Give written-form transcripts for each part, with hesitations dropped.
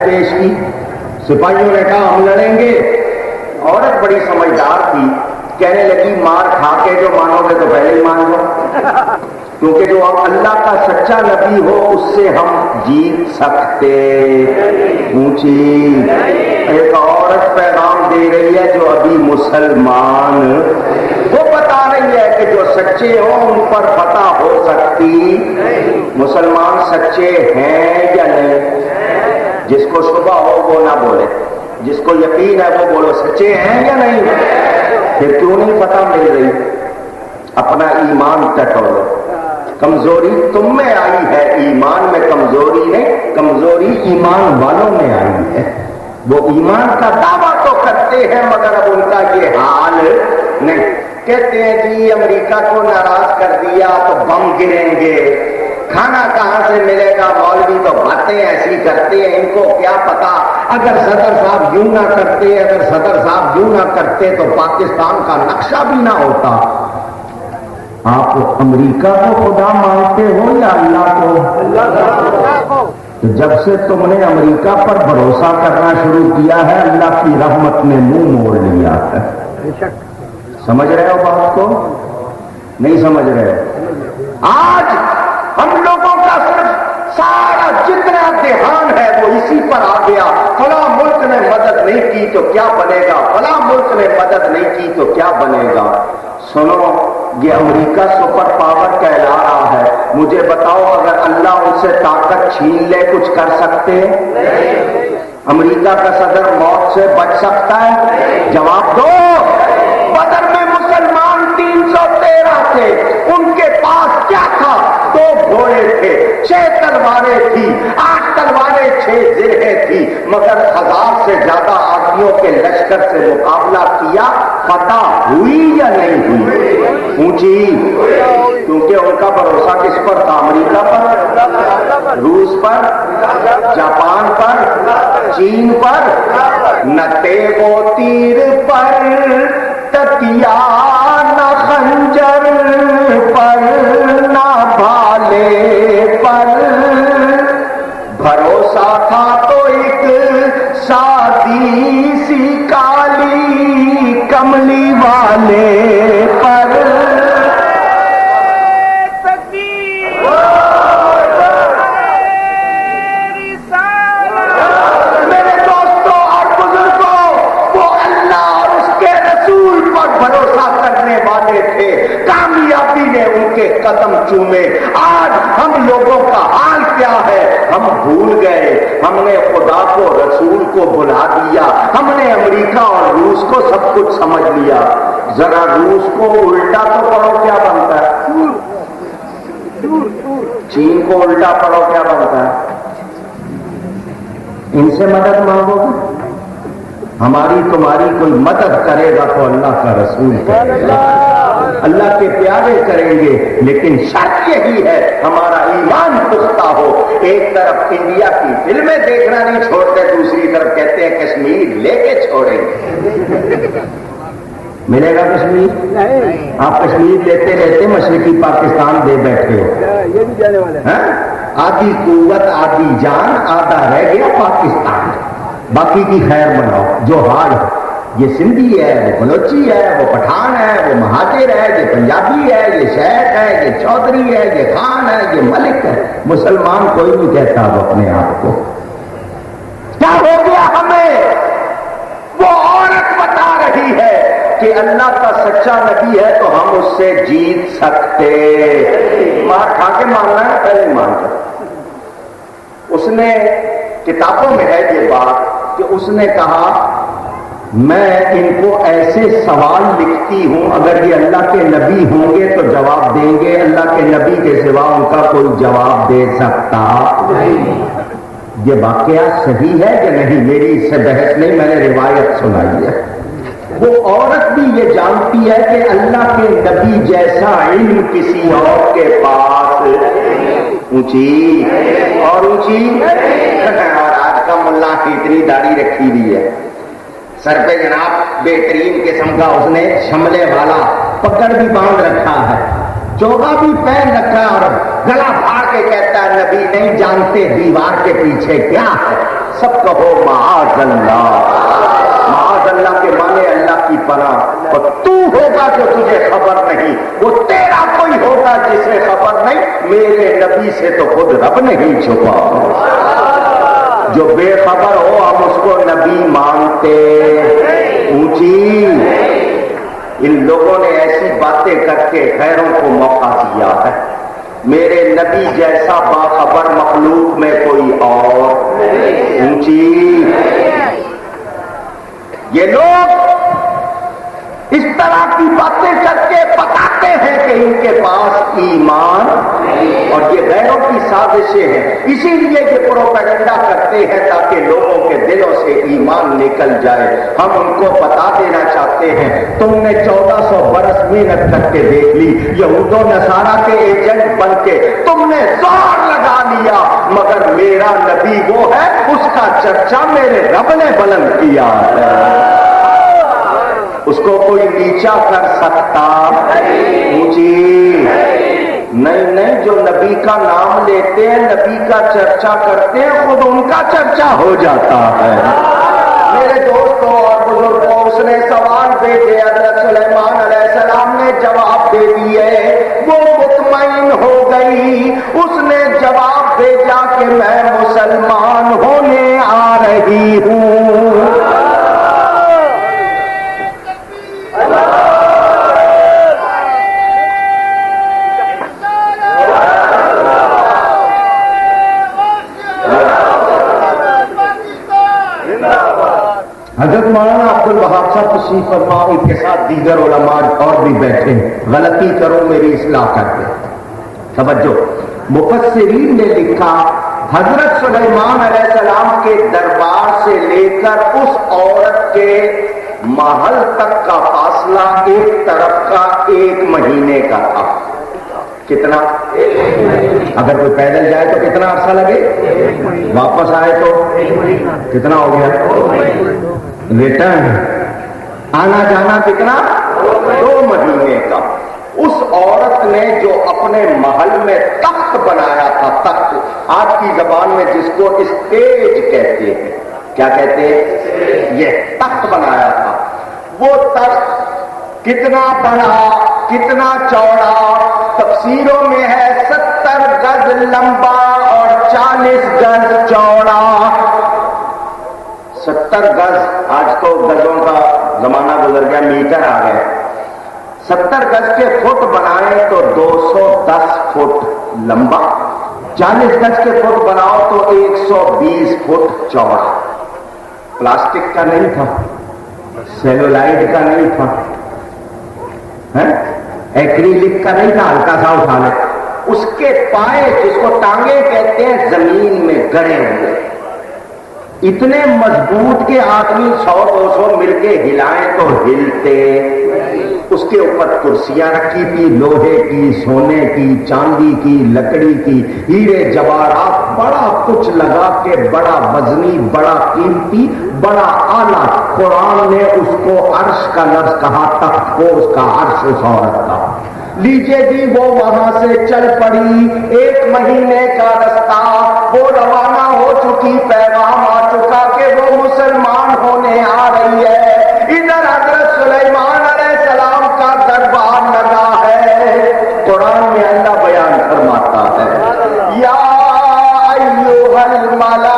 پیش کی، سپاہیوں نے کہا ہم لڑیں گے. عورت بڑی سمجھدار تھی، کہنے لگی مار کھا کے جو مانو گے تو پہلے ہی مان لو، کیونکہ جو اللہ کا سچا نبی ہو اس سے ہم جیت سکتے. اونچی ایک عورت پیغام دے رہی ہے جو ابھی مسلمان، وہ بتا رہی ہے کہ جو سچے ہوں ان پر فتح ہو سکتی. مسلمان سچے ہیں یا نہیں؟ جس کو شبہ ہو وہ نہ بولے، جس کو یقین ہے وہ بولو سچے ہیں یا نہیں. پھر کیوں نہیں فتح مل رہی؟ اپنا ایمان ٹٹولو. کمزوری تم میں آئی ہے، ایمان میں کمزوری نہیں، کمزوری ایمان والوں میں آئی ہے. وہ ایمان کا دعویٰ تو کرتے ہیں مگر اب ان کا یہ حال نہیں. کہتے ہیں جی امریکہ کو ناراض کر دیا تو بم گریں گے، کھانا کہاں سے ملے گا، مولوی تو باتیں ایسی کرتے ہیں، ان کو کیا پتا. اگر صدر صاحب یوں نہ کرتے، اگر صدر صاحب یوں نہ کرتے تو پاکستان کا نقشہ بھی نہ ہوتا. آپ امریکہ کو خدا مانتے ہو یا اللہ کو؟ اللہ کو. جب سے تم نے امریکہ پر بھروسہ کرنا شروع کیا ہے اللہ کی رحمت نے منہ موڑ لیا ہے. سمجھ رہے ہو بات کو؟ نہیں سمجھ رہے؟ آج ہم لوگوں کا صرف سارا جتنا دھیان ہے وہ اسی پر آ گیا. فلاں ملک نے مدد نہیں کی تو کیا بنے گا، فلاں ملک نے مدد نہیں کی تو کیا بنے گا. سنو، یہ امریکہ سپر پاور کہلا رہا ہے. مجھے بتاؤ اگر اللہ ان سے طاقت چھین لے کچھ کر سکتے ہیں؟ امریکہ کا صدر موت سے بچ سکتا ہے؟ جواب دو. بدر میں مسلمان 313 تھے، ان کے پاس کیا تھا؟ 2 گھوڑے تھے، 6 تلواریں تھی، 8 تلواریں 6 زرہیں تھی، مگر 1000 سے زیادہ آدمیوں کے لشکر سے مقابلہ کیا. فتح ہوئی یا نہیں ہوئی؟ اونچی. کیونکہ ان کا بھروسہ کس پر تھا؟ امریکہ پر، روس پر، جاپان پر، چین پر. نہ تیغ و تیر پر تکیا، نہ خنجر پر، نہ بھالے پر، بھروسہ تھا تو ایک سادی سی کالی کملی والے پر. میرے دوستوں اور بزرگوں، وہ اللہ اور اس کے رسول پر بھروسہ کرنے والے تھے، کامیابی نے ان کے قدم چومے. آج ہم لوگوں کا حال کیا ہے؟ ہم بھول گئے، ہم نے خدا کو رسول کو بھلا دیا، ہم نے امریکہ اور روس کو سب کچھ سمجھ لیا. ذرا روس کو الٹا تو پڑھو کیا بنتا ہے، چین کو الٹا پڑھو کیا بنتا ہے. ان سے مدد مانگو گے؟ ہماری تمہاری کوئی مدد کرے گا تو اللہ کا رسول کرے گا، اللہ کے پیارے کریں گے. لیکن شرط یہی ہے ہمارا ایمان پختہ ہو. ایک طرف انڈیا کی فلمیں دیکھنا نہیں چھوڑتے، دوسری طرف کہتے ہیں کشمیر لے کے چھوڑیں گے. ملے گا کشمیر؟ آپ کشمیر لیتے لیتے مشرقی پاکستان دے بیٹھے ہو. یہ بھی جانے والے ہیں. آدھی قوت آدھی جان، آدھا رہ گیا پاکستان. باقی کی خیر بناؤ جو حال ہے. یہ سندھی ہے، وہ بلوچی ہے، وہ پٹھان ہے، وہ مہاجر ہے، یہ پنجابی ہے، یہ شیخ ہے، یہ چودھری ہے، یہ خان ہے، یہ ملک ہے. مسلمان کوئی نہیں کہتا اب اپنے آپ کو. کیا ہو گیا ہمیں؟ وہ عورت بتا رہی ہے کہ اللہ کا سچا نبی ہے تو ہم اس سے جیت سکتے. مار کھا کے ماننا ہے، پہلے مان کر. اس نے کتابوں میں ہے یہ بات کہ اس نے کہا میں ان کو ایسے سوال لکھتی ہوں، اگر یہ اللہ کے نبی ہوں گے تو جواب دیں گے، اللہ کے نبی کے سوا ان کا کوئی جواب دے سکتا نہیں. یہ واقعہ صحیح ہے کہ نہیں؟ میری اس سے بحث نہیں، میں نے روایت سنائی ہے. وہ عورت بھی یہ جانتی ہے کہ اللہ کے نبی جیسا علم کسی اور کے پاس. اونچی اور اونچی. اور آج کا ملا کی اتنی داڑھی رکھی ہوئی ہے، سر پہ جناب بہترین قسم کا اس نے شملے والا پکڑ بھی باندھ رکھا ہے، چوگا بھی پہن رکھا ہے، اور گلا پھاڑ کے کہتا ہے نبی نہیں جانتے دیوار کے پیچھے کیا ہے. سب کہو معاذ اللہ۔ معاذ اللہ کے معنی اللہ کی پناہ۔ اور تو ہوگا جو تجھے خبر نہیں، وہ تیرا کوئی ہوگا جسے خبر نہیں، میرے نبی سے تو خود رب نہیں چھپا۔ جو بے خبر ہو ہم اس کو نبی مانتے اونچی۔ ان لوگوں نے ایسی باتیں کر کے غیروں کو موقع دیا ہے۔ میرے نبی جیسا باخبر مخلوق میں کوئی اور اونچی۔ یہ لوگ اس طرح کی باتیں کر کے بتاتے ہیں کہ ان کے پاس ایمان، اور یہ غیروں کی سازشیں ہیں، اسی لیے یہ پروپیگنڈا کرتے ہیں تاکہ لوگوں کے دلوں سے ایمان نکل جائے۔ ہم ان کو بتا دینا چاہتے ہیں تم نے 1400 برس محنت کر کے دیکھ لی، یہود و نصارہ کے ایجنٹ بن کے تم نے زور لگا لیا، مگر میرا نبی وہ ہے اس کا چرچا میرے رب نے بلند کیا ہے، اس کو کوئی نیچا کر سکتا اونچی نہیں۔ جو نبی کا نام لیتے ہیں، نبی کا چرچا کرتے ہیں، خود ان کا چرچا ہو جاتا ہے۔ میرے دوستوں اور بزرگوں، اس نے سوال بھیجے، حضرت سلیمان علیہ السلام نے جواب دے دیے، وہ مطمئن ہو گئی، اس نے جواب بھیجا کہ میں مسلمان ہونے آ رہی ہوں۔ حضرت مولانا عبد الوہاب صاحب تشریف فرما، ان کے ساتھ دیگر علماء اور بھی بیٹھے، غلطی کرو میری اصلاح کر دے۔ توجہ، مفسرین نے لکھا حضرت سلیمان علیہ السلام کے دربار سے لے کر اس عورت کے محل تک کا فاصلہ ایک طرف کا 1 مہینے کا تھا۔ کتنا؟ اگر کوئی پیدل جائے تو کتنا عرصہ لگے؟ واپس آئے تو کتنا ہو گیا؟ ریٹرن آنا جانا کتنا؟ 2 مہینے کا۔ اس عورت نے جو اپنے محل میں تخت بنایا تھا، تخت آج کی زبان میں جس کو اسٹیج کہتے ہیں، کیا کہتے ہیں؟ یہ تخت بنایا تھا۔ وہ تخت کتنا بڑا کتنا چوڑا؟ تفسیروں میں ہے 70 گز لمبا اور 40 گز چوڑا۔ 70 گز، آج تو گزوں کا زمانہ گزر گیا، میٹر آ گئے۔ 70 گز کے فٹ بنائیں تو 210 فٹ لمبا، 40 گز کے فٹ بناؤ تو 120 فٹ چوڑا۔ پلاسٹک کا نہیں تھا، سیلولائڈ کا نہیں تھا، ایکریلک کا نہیں تھا، ہلکا سا اٹھا لے۔ اس کے پائے جس کو ٹانگیں کہتے ہیں زمین میں گڑے ہوئے، اتنے مضبوط کہ آدمی 100-200 مل کے ہلائیں تو ہلتے۔ اس کے اوپر کرسیاں رکھی تھی، لوہے کی، سونے کی، چاندی کی، لکڑی کی، ہیرے جواہرات، بڑا کچھ لگا کے بڑا وزنی، بڑا قیمتی، بڑا اعلیٰ۔ قرآن نے اس کو عرش کا لفظ کہا، تخت کو اس کا عرش اس عورت کا۔ لیجیے جی، وہ وہاں سے چل پڑی، 1 مہینے کا رستہ، وہ روانہ ہو چکی، پیغام آ چکا کہ وہ مسلمان ہونے آ رہی ہے۔ ادھر حضرت سلیمان علیہ السلام کا دربار لگا ہے۔ قرآن میں اللہ بیان فرماتا ہے، یا ایھا الملأ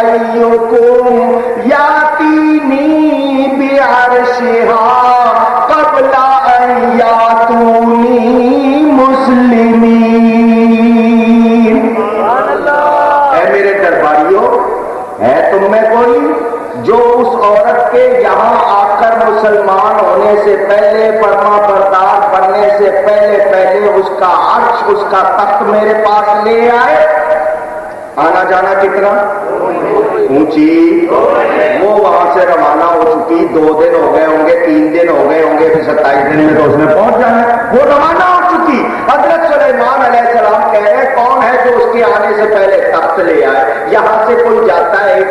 ایکم یاتینی بعرشھا قبل ان یاتونی مسلمین۔ اے میرے درباریوں، ہے تم میں کوئی جو اس عورت کے یہاں آ کر مسلمان ہونے سے پہلے، فرما بردار بننے سے پہلے اس کا عرش، اس کا تخت میرے پاس لے آئے؟ آنا جانا کتنا؟ اونچی۔ وہ وہاں سے روانہ ہو چکی، 2 دن ہو گئے ہوں گے، 3 دن ہو گئے ہوں گے، پھر 27 دن میں تو اس نے پہنچ جانا ہے۔ وہ روانہ ہو چکی، حضرت سلیمان علیہ السلام کہہ رہے کون ہے جو اس کے آنے سے پہلے تخت لے آئے؟ یہاں سے کوئی جاتا ہے 1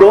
2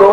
2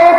1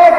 1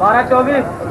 12:24।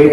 1